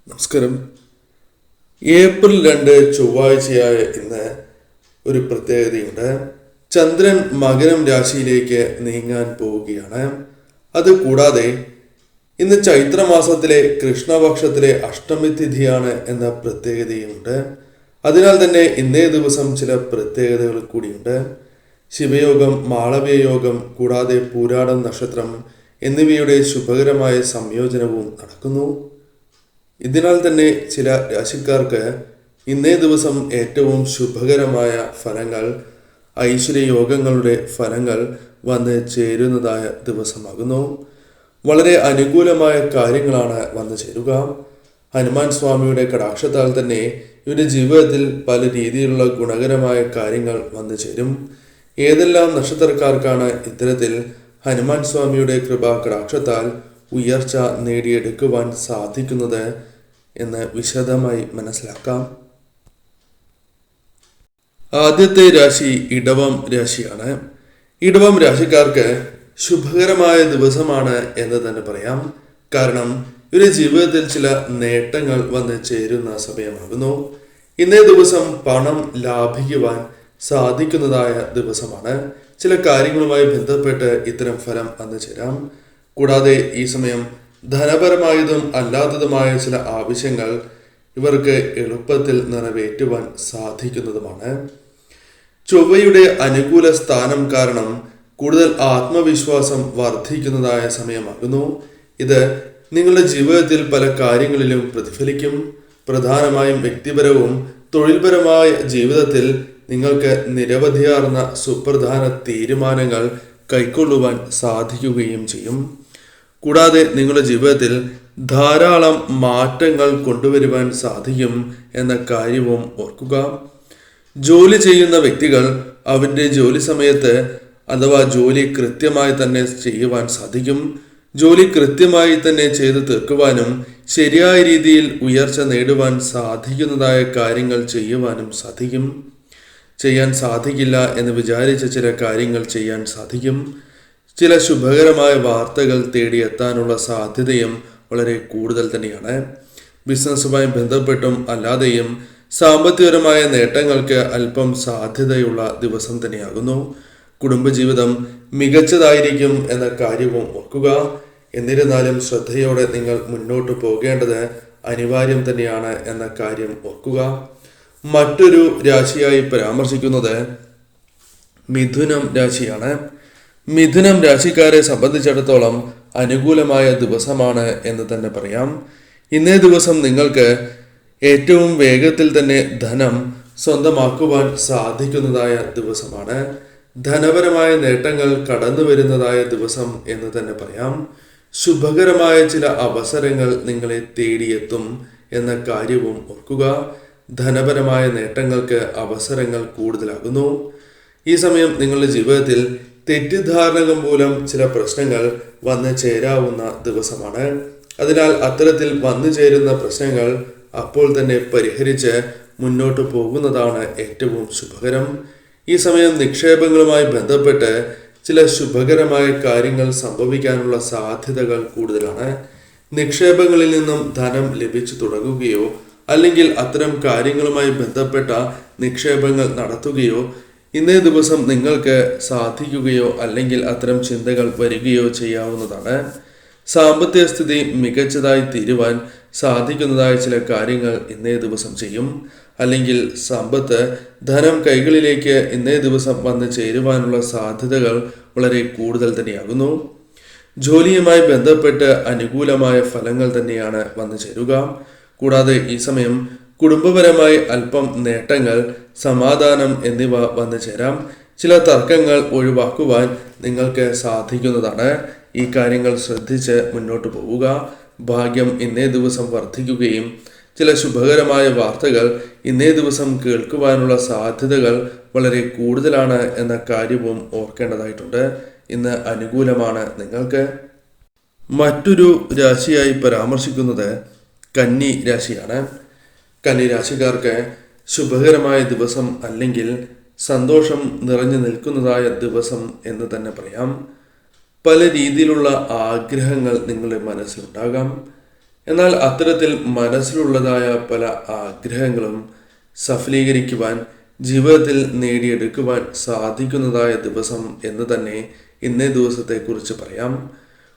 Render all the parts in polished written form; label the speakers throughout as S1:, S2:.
S1: നമസ്കാരം. ഏപ്രിൽ 2 ചൊവ്വാഴ്ചയായ ഇന്ന് ഒരു പ്രത്യേകതയുണ്ട്. ചന്ദ്രൻ മകരം രാശിയിലേക്ക് നീങ്ങാൻ പോവുകയാണ്. അതുകൂടാതെ ഇന്ന് ചൈത്രമാസത്തിലെ കൃഷ്ണപക്ഷത്തിലെ അഷ്ടമി തിഥിയാണ് എന്ന പ്രത്യേകതയുമുണ്ട്. അതിനാൽ തന്നെ ഇന്നേ ദിവസം ചില പ്രത്യേകതകൾ കൂടിയുണ്ട്. ശിവയോഗം, മാളവ്യ യോഗം, കൂടാതെ പൂരാടം നക്ഷത്രം എന്നിവയുടെ ശുഭകരമായ സംയോജനവും നടക്കുന്നു. ഇതിനാൽ തന്നെ ചില രാശിക്കാർക്ക് ഇന്നേ ദിവസം ഏറ്റവും ശുഭകരമായ ഫലങ്ങൾ, ഐശ്വര്യയോഗങ്ങളുടെ ഫലങ്ങൾ വന്ന് ചേരുന്നതായ ദിവസമാകുന്നു. വളരെ അനുകൂലമായ കാര്യങ്ങളാണ് വന്നു ചേരുക. ഹനുമാൻ സ്വാമിയുടെ കടാക്ഷത്താൽ തന്നെ ഇവരുടെ ജീവിതത്തിൽ പല രീതിയിലുള്ള ഗുണകരമായ കാര്യങ്ങൾ വന്നു ചേരും. ഏതെല്ലാം നക്ഷത്രക്കാർക്കാണ് ഇത്തരത്തിൽ ഹനുമാൻ സ്വാമിയുടെ കൃപാ കടാക്ഷത്താൽ ഉയർച്ച നേടിയെടുക്കുവാൻ സാധിക്കുന്നത് എന്ന് വിശദമായി മനസ്സിലാക്കാം. ആദ്യത്തെ രാശി ഇടവം രാശിയാണ്. ഇടവം രാശിക്കാർക്ക് ശുഭകരമായ ദിവസമാണ് എന്ന് തന്നെ പറയാം. കാരണം ഇവരുടെ ജീവിതത്തിൽ ചില നേട്ടങ്ങൾ വന്ന് ചേരുന്ന സമയമാകുന്നു. ഇന്നേ ദിവസം പണം ലാഭിക്കുവാൻ സാധിക്കുന്നതായ ദിവസമാണ്. ചില കാര്യങ്ങളുമായി ബന്ധപ്പെട്ട് ഇത്തരം ഫലം വന്നു ചേരാം. കൂടാതെ ഈ സമയം ധനപരമായതും അല്ലാത്തതുമായ ചില ആവശ്യങ്ങൾ ഇവർക്ക് എളുപ്പത്തിൽ നിറവേറ്റുവാൻ സാധിക്കുന്നതുമാണ്. ചൊവ്വയുടെ അനുകൂല സ്ഥാനം കാരണം കൂടുതൽ ആത്മവിശ്വാസം വർദ്ധിക്കുന്നതായ സമയമാകുന്നു. ഇത് നിങ്ങളുടെ ജീവിതത്തിൽ പല കാര്യങ്ങളിലും പ്രതിഫലിക്കും. പ്രധാനമായും വ്യക്തിപരവും തൊഴിൽപരമായ ജീവിതത്തിൽ നിങ്ങൾക്ക് നിരവധിയാർന്ന സുപ്രധാന തീരുമാനങ്ങൾ കൈക്കൊള്ളുവാൻ സാധിക്കുകയും ചെയ്യും. കൂടാതെ നിങ്ങളുടെ ജീവിതത്തിൽ ധാരാളം മാറ്റങ്ങൾ കൊണ്ടുവരുവാൻ സാധിക്കും എന്ന കാര്യവും ഓർക്കുക. ജോലി ചെയ്യുന്ന വ്യക്തികൾ അവരുടെ ജോലി സമയത്ത് അഥവാ ജോലി കൃത്യമായി തന്നെ ചെയ്യുവാൻ സാധിക്കും. ജോലി കൃത്യമായി തന്നെ ചെയ്തു തീർക്കുവാനും ശരിയായ രീതിയിൽ ഉയർച്ച നേടുവാൻ സാധിക്കുന്നതായ കാര്യങ്ങൾ ചെയ്യുവാനും സാധിക്കും. ചെയ്യാൻ സാധിക്കില്ല എന്ന് വിചാരിച്ച ചില കാര്യങ്ങൾ ചെയ്യാൻ സാധിക്കും. ചില ശുഭകരമായ വാർത്തകൾ തേടിയെത്താനുള്ള സാധ്യതയും വളരെ കൂടുതൽ തന്നെയാണ്. ബിസിനസ്സുമായി ബന്ധപ്പെട്ടും അല്ലാതെയും സാമ്പത്തികപരമായ നേട്ടങ്ങൾക്ക് അല്പം സാധ്യതയുള്ള ദിവസം തന്നെയാകുന്നു. കുടുംബജീവിതം മികച്ചതായിരിക്കും എന്ന കാര്യവും ഓർക്കുക. എന്നിരുന്നാലും ശ്രദ്ധയോടെ നിങ്ങൾ മുന്നോട്ട് പോകേണ്ടത് അനിവാര്യം തന്നെയാണ് എന്ന കാര്യം ഓർക്കുക. മറ്റൊരു രാശിയായി പരാമർശിക്കുന്നത് മിഥുനം രാശിയാണ്. മിഥുനം രാശിക്കാരെ സംബന്ധിച്ചിടത്തോളം അനുകൂലമായ ദിവസമാണ് എന്ന് തന്നെ പറയാം. ഇന്നേ ദിവസം നിങ്ങൾക്ക് ഏറ്റവും വേഗത്തിൽ തന്നെ ധനം സ്വന്തമാക്കുവാൻ സാധിക്കുന്നതായ ദിവസമാണ്. ധനപരമായ നേട്ടങ്ങൾ കടന്നു വരുന്നതായ ദിവസം എന്ന് തന്നെ പറയാം. ശുഭകരമായ ചില അവസരങ്ങൾ നിങ്ങളെ തേടിയെത്തും എന്ന കാര്യവും ഓർക്കുക. ധനപരമായ നേട്ടങ്ങൾക്ക് അവസരങ്ങൾ കൂടുതലാകുന്നു. ഈ സമയം നിങ്ങളുടെ ജീവിതത്തിൽ തെറ്റിദ്ധാരണകൾ മൂലം ചില പ്രശ്നങ്ങൾ വന്നു ചേരാവുന്ന ദിവസമാണ്. അതിനാൽ അത്തരത്തിൽ വന്നു ചേരുന്ന പ്രശ്നങ്ങൾ അപ്പോൾ തന്നെ പരിഹരിച്ച് മുന്നോട്ട് പോകുന്നതാണ് ഏറ്റവും ശുഭകരം. ഈ സമയം നിക്ഷേപങ്ങളുമായി ബന്ധപ്പെട്ട് ചില ശുഭകരമായ കാര്യങ്ങൾ സംഭവിക്കാനുള്ള സാധ്യതകൾ കൂടുതലാണ്. നിക്ഷേപങ്ങളിൽ നിന്നും ധനം ലഭിച്ചു തുടങ്ങുകയോ അല്ലെങ്കിൽ അത്തരം കാര്യങ്ങളുമായി ബന്ധപ്പെട്ട നിക്ഷേപങ്ങൾ നടത്തുകയോ ഇന്നേ ദിവസം നിങ്ങൾക്ക് സാധിക്കുകയോ അല്ലെങ്കിൽ അത്തരം ചിന്തകൾ വരികയോ ചെയ്യാവുന്നതാണ്. സാമ്പത്തിക സ്ഥിതി മികച്ചതായി തീരുവാൻ സാധിക്കുന്നതായ ചില കാര്യങ്ങൾ ഇന്നേ ദിവസം ചെയ്യും. അല്ലെങ്കിൽ സമ്പത്ത്, ധനം കൈകളിലേക്ക് ഇന്നേ ദിവസം വന്ന് ചേരുവാനുള്ള സാധ്യതകൾ വളരെ കൂടുതൽ തന്നെയാകുന്നു. ജോലിയുമായി ബന്ധപ്പെട്ട് അനുകൂലമായ ഫലങ്ങൾ തന്നെയാണ് വന്നു ചേരുക. കൂടാതെ ഈ സമയം കുടുംബപരമായി അല്പം നേട്ടങ്ങൾ, സമാധാനം എന്നിവ വന്നു ചേരാം. ചില തർക്കങ്ങൾ ഒഴിവാക്കുവാൻ നിങ്ങൾക്ക് സാധിക്കുന്നതാണ്. ഈ കാര്യങ്ങൾ ശ്രദ്ധിച്ച് മുന്നോട്ട് പോവുക. ഭാഗ്യം ഇന്നേ ദിവസം വർദ്ധിക്കുകയും ചില ശുഭകരമായ വാർത്തകൾ ഇന്നേ ദിവസം കേൾക്കുവാനുള്ള സാധ്യതകൾ വളരെ കൂടുതലാണ് എന്ന കാര്യവും ഓർക്കേണ്ടതായിട്ടുണ്ട്. ഇന്ന് അനുകൂലമാണ് നിങ്ങൾക്ക്. മറ്റൊരു രാശിയായി പരാമർശിക്കുന്നത് കന്നി രാശിയാണ്. കന്നി രാശിക്കാർക്ക് ശുഭകരമായ ദിവസം അല്ലെങ്കിൽ സന്തോഷം നിറഞ്ഞു നിൽക്കുന്നതായ ദിവസം എന്ന് തന്നെ പറയാം. പല രീതിയിലുള്ള ആഗ്രഹങ്ങൾ നിങ്ങളുടെ മനസ്സിലുണ്ടാകാം. എന്നാൽ അത്തരത്തിൽ മനസ്സിലുള്ളതായ പല ആഗ്രഹങ്ങളും സഫലീകരിക്കുവാൻ, ജീവിതത്തിൽ നേടിയെടുക്കുവാൻ സാധിക്കുന്നതായ ദിവസം എന്ന് തന്നെ ഇന്നേ ദിവസത്തെക്കുറിച്ച് പറയാം.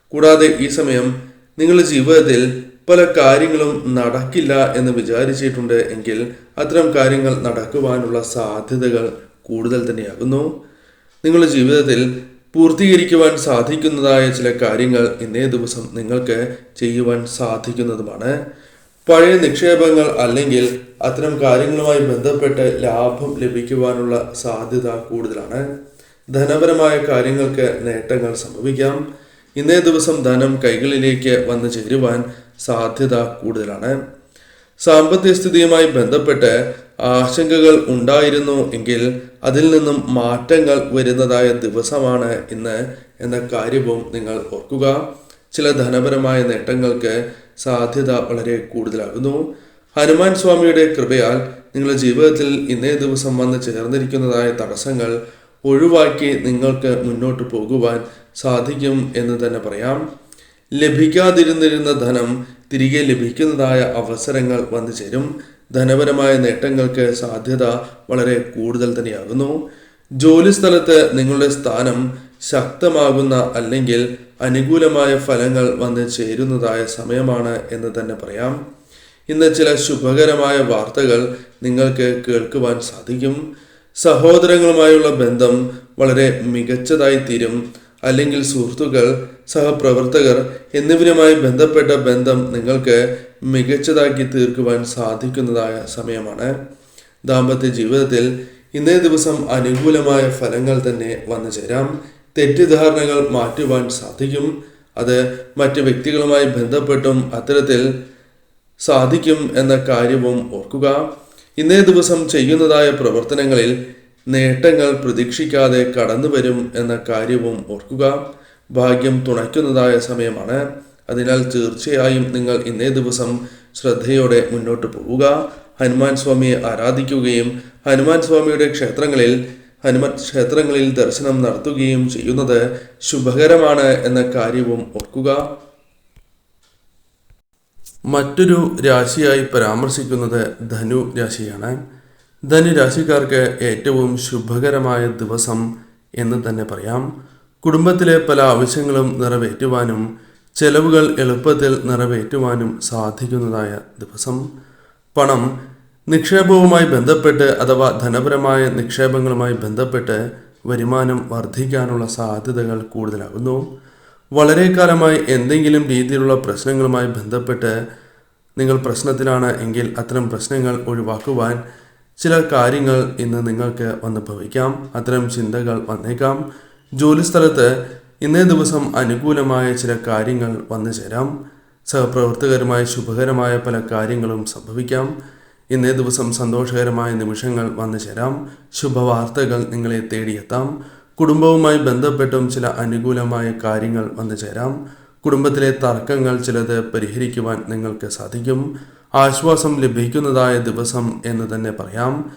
S1: കൂടാതെ ഈ സമയം നിങ്ങളുടെ ജീവിതത്തിൽ പല കാര്യങ്ങളും നടക്കില്ല എന്ന് വിചാരിച്ചിട്ടുണ്ട് എങ്കിൽ അത്തരം കാര്യങ്ങൾ നടക്കുവാനുള്ള സാധ്യതകൾ കൂടുതൽ തന്നെയാകുന്നു. നിങ്ങളുടെ ജീവിതത്തിൽ പൂർത്തീകരിക്കുവാൻ സാധിക്കുന്നതായ ചില കാര്യങ്ങൾ ഇന്നേ ദിവസം നിങ്ങൾക്ക് ചെയ്യുവാൻ സാധിക്കുന്നതുമാണ്. പഴയ നിക്ഷേപങ്ങൾ അല്ലെങ്കിൽ അത്തരം കാര്യങ്ങളുമായി ബന്ധപ്പെട്ട് ലാഭം ലഭിക്കുവാനുള്ള സാധ്യത കൂടുതലാണ്. ധനപരമായ കാര്യങ്ങൾക്ക് നേട്ടങ്ങൾ സംഭവിക്കാം. ഇന്നേ ദിവസം ധനം കൈകളിലേക്ക് വന്നു ചേരുവാൻ സാധ്യത കൂടുതലാണ്. സാമ്പത്തിക സ്ഥിതിയുമായി ബന്ധപ്പെട്ട് ആശങ്കകൾ ഉണ്ടായിരുന്നു എങ്കിൽ അതിൽ നിന്നും മാറ്റങ്ങൾ വരുന്നതായ ദിവസമാണ് ഇന്ന് എന്ന കാര്യവും നിങ്ങൾ ഓർക്കുക. ചില ധനപരമായ നേട്ടങ്ങൾക്ക് സാധ്യത വളരെ കൂടുതലാകുന്നു. ഹനുമാൻ സ്വാമിയുടെ കൃപയാൽ നിങ്ങളുടെ ജീവിതത്തിൽ ഇന്നേ ദിവസം വന്ന് ചേർന്നിരിക്കുന്നതായ തടസ്സങ്ങൾ ഒഴിവാക്കി നിങ്ങൾക്ക് മുന്നോട്ട് പോകുവാൻ സാധിക്കും എന്ന് തന്നെ പറയാം. ലഭിക്കാതിരുന്നിരുന്ന ധനം തിരികെ ലഭിക്കുന്നതായ അവസരങ്ങൾ വന്നു ചേരും. ധനപരമായ നേട്ടങ്ങൾക്ക് സാധ്യത വളരെ കൂടുതൽ തന്നെയാകുന്നു. ജോലി സ്ഥലത്ത് നിങ്ങളുടെ സ്ഥാനം ശക്തമാകുന്ന അല്ലെങ്കിൽ അനുകൂലമായ ഫലങ്ങൾ വന്ന് ചേരുന്നതായ സമയമാണ് എന്ന് തന്നെ പറയാം. ഇന്ന് ചില ശുഭകരമായ വാർത്തകൾ നിങ്ങൾക്ക് കേൾക്കുവാൻ സാധിക്കും. സഹോദരങ്ങളുമായുള്ള ബന്ധം വളരെ മികച്ചതായി തീരും. അല്ലെങ്കിൽ സുഹൃത്തുക്കൾ, സഹപ്രവർത്തകർ എന്നിവരുമായി ബന്ധപ്പെട്ട ബന്ധം നിങ്ങൾക്ക് മികച്ചതാക്കി തീർക്കുവാൻ സാധിക്കുന്നതായ സമയമാണ്. ദാമ്പത്യ ജീവിതത്തിൽ ഇന്നേ ദിവസം അനുകൂലമായ ഫലങ്ങൾ തന്നെ വന്നു ചേരാം. തെറ്റിദ്ധാരണകൾ മാറ്റുവാൻ സാധിക്കും. അത് മറ്റ് വ്യക്തികളുമായി ബന്ധപ്പെട്ടും അത്തരത്തിൽ സാധിക്കും എന്ന കാര്യവും ഓർക്കുക. ഇന്നേ ദിവസം ചെയ്യുന്നതായ പ്രവർത്തനങ്ങളിൽ നേട്ടങ്ങൾ പ്രതീക്ഷിക്കാതെ കടന്നു വരും എന്ന കാര്യവും ഓർക്കുക. ഭാഗ്യം തുണയ്ക്കുന്നതായ സമയമാണ്. അതിനാൽ തീർച്ചയായും നിങ്ങൾ ഇന്നേ ദിവസം ശ്രദ്ധയോടെ മുന്നോട്ട് പോവുക. ഹനുമാൻ സ്വാമിയെ ആരാധിക്കുകയും ഹനുമാൻ സ്വാമിയുടെ ക്ഷേത്രങ്ങളിൽ ദർശനം നടത്തുകയും ചെയ്യുന്നത് ശുഭകരമാണ് എന്ന കാര്യവും ഓർക്കുക. മറ്റൊരു രാശിയായി പരാമർശിക്കുന്നത് ധനു രാശിയാണ്. ധനുരാശിക്കാർക്ക് ഏറ്റവും ശുഭകരമായ ദിവസം എന്ന് തന്നെ പറയാം. കുടുംബത്തിലെ പല ആവശ്യങ്ങളും നിറവേറ്റുവാനും ചെലവുകൾ എളുപ്പത്തിൽ നിറവേറ്റുവാനും സാധിക്കുന്നതായ ദിവസം. പണം നിക്ഷേപവുമായി ബന്ധപ്പെട്ട് അഥവാ ധനപരമായ നിക്ഷേപങ്ങളുമായി ബന്ധപ്പെട്ട് വരുമാനം വർദ്ധിക്കാനുള്ള സാധ്യതകൾ കൂടുതലാകുന്നു. വളരെ കാലമായി എന്തെങ്കിലും രീതിയിലുള്ള പ്രശ്നങ്ങളുമായി ബന്ധപ്പെട്ട് നിങ്ങൾ പ്രശ്നത്തിലാണ് എങ്കിൽ അത്തരം പ്രശ്നങ്ങൾ ഒഴിവാക്കുവാൻ ചില കാര്യങ്ങൾ ഇന്ന് നിങ്ങൾക്ക് വന്ന് ഭവിക്കാം. അത്തരം ചിന്തകൾ വന്നേക്കാം. ജോലിസ്ഥലത്ത് ഇന്നേ ദിവസം അനുകൂലമായ ചില കാര്യങ്ങൾ വന്നു ചേരാം. സഹപ്രവർത്തകരുമായി ശുഭകരമായ പല കാര്യങ്ങളും സംഭവിക്കാം. ഇന്നേ ദിവസം സന്തോഷകരമായ നിമിഷങ്ങൾ വന്നു ചേരാം. ശുഭവാർത്തകൾ നിങ്ങളെ തേടിയെത്താം. കുടുംബവുമായി ബന്ധപ്പെട്ടും ചില അനുകൂലമായ കാര്യങ്ങൾ വന്നു ചേരാം. കുടുംബത്തിലെ തർക്കങ്ങൾ ചിലത് പരിഹരിക്കുവാൻ നിങ്ങൾക്ക് സാധിക്കും. ആശ്വാസം ലഭിക്കുന്നതായ ദിവസം എന്ന് തന്നെ പറയാം.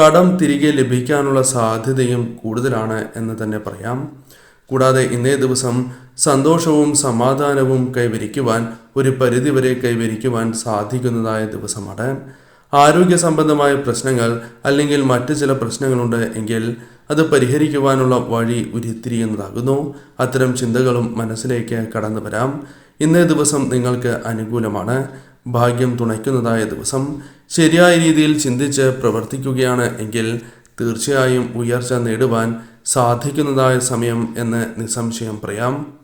S1: കടം തിരികെ ലഭിക്കാനുള്ള സാധ്യതയും കൂടുതലാണ് എന്ന് തന്നെ പറയാം. കൂടാതെ ഇന്നേ ദിവസം സന്തോഷവും സമാധാനവും കൈവരിക്കുവാൻ ഒരു പരിധിവരെ കൈവരിക്കുവാൻ സാധിക്കുന്നതായ ദിവസമാണ്. ആരോഗ്യ സംബന്ധമായ പ്രശ്നങ്ങൾ അല്ലെങ്കിൽ മറ്റ് ചില പ്രശ്നങ്ങളുണ്ട് എങ്കിൽ അത് പരിഹരിക്കുവാനുള്ള വഴി ഉരുത്തിരിയുന്നതാകുന്നു. അത്തരം ചിന്തകളും മനസ്സിലേക്ക് കടന്നു വരാം. ഇന്നേ ദിവസം നിങ്ങൾക്ക് അനുകൂലമാണ്. ഭാഗ്യം തുണയ്ക്കുന്നതായ ദിവസം. ശരിയായ രീതിയിൽ ചിന്തിച്ച് പ്രവർത്തിക്കുകയാണ് എങ്കിൽ തീർച്ചയായും ഉയർച്ച നേടുവാൻ സാധിക്കുന്നതായ സമയം എന്ന് നിസ്സംശയം പറയാം.